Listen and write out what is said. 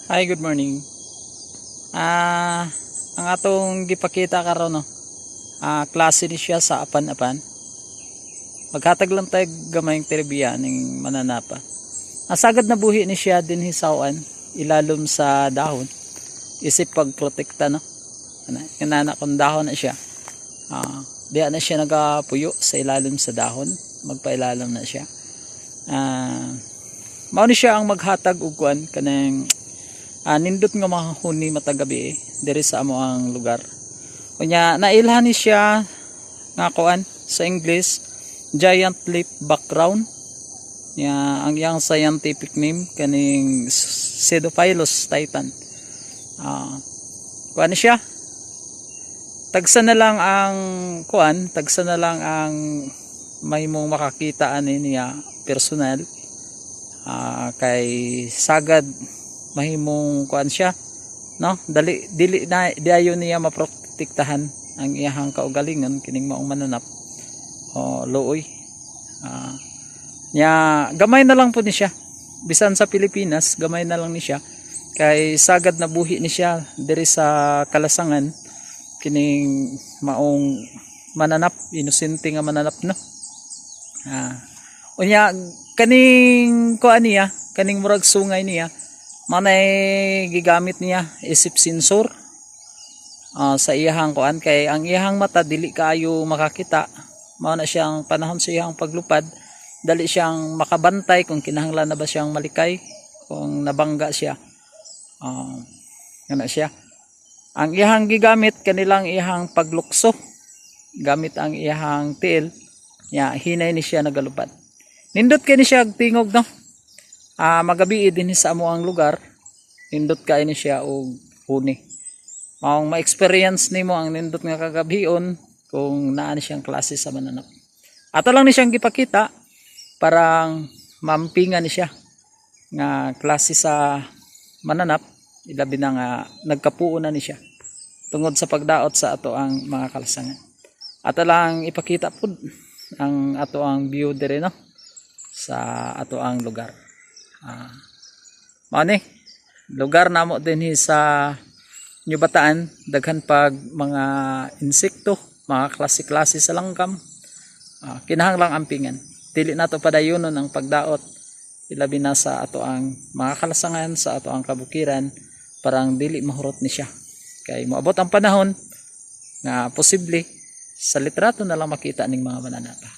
Hi, good morning. Ang atong gipakita karon no. Klase ni siya sa apan-apan. Maghatag lang tayo gamayng trivia ning mananapa. Sagad na buhi ni siya din hisawan ilalom sa dahon. Isip pagprotekta no. Kanana kung dahon na siya. Diya na siya nagapuyo sa ilalim sa dahon. Magpailalim na siya. Mao ni siya ang maghatag og kuan kanang nindot nga mahuni matagabi diri sa amo ang lugar. Kunya nailhan ni siya nga kuan sa English giant leaf background. Ang iyang scientific name kaning Pseudophilus titan. Kuan siya. Tagsa na lang ang mahimong makakita ani niya personal. Kay sagad mahimong kuan siya no, dili na diayon niya maprotektahan ang iyang kaugalingon kining maong mananap o luoy. Gamay na lang po ni siya bisan sa Pilipinas, gamay na lang ni siya kay sagad na buhi ni siya diri sa kalasangan kining maong mananap, inosente nga mananap no. Unya kaning kuan niya, kaning murag sungay niya manay gigamit niya isip sensor sa iyahang kuan kay ang iyahang mata dili kaayo makakita. Mao na siyang panahon sa iyang paglupad, dali siyang makabantay kung kinahanglan na ba siyang malikay kung nabangga siya. Ngana siya ang iyahang gigamit kanilang iyahang paglukso gamit ang iyahang tiil nya hinay ni siya nagalupad. Nindot kay ni siya tingog no. Magabi din sa amo ang lugar, nindot kay ni siya og huni. Maong ma-experience nimo ang nindot nga kagabion kung naa ni siyang klase sa mananap. Ato lang ni siyang gipakita parang mampingan ni siya nga klase sa mananap, ilabi na nga nagkapuo na ni siya tungod sa pagdaot sa ato ang mga kalasangan. Ato lang ipakita pud ang ato ang view dire no sa ato ang lugar. Mao lugar namo din sa New Bataan, daghan pag mga insekto, mga klase-klase sa langgam. Kinahanglang ampingan. Dili nato padayonon ang pagdaot ilabi na sa ato ang mga kalasangan, sa ato ang kabukiran, parang dili mahurot ni siya. Kay moabot ang panahon nga posible sa litrato na lang makita ning mga mananapa.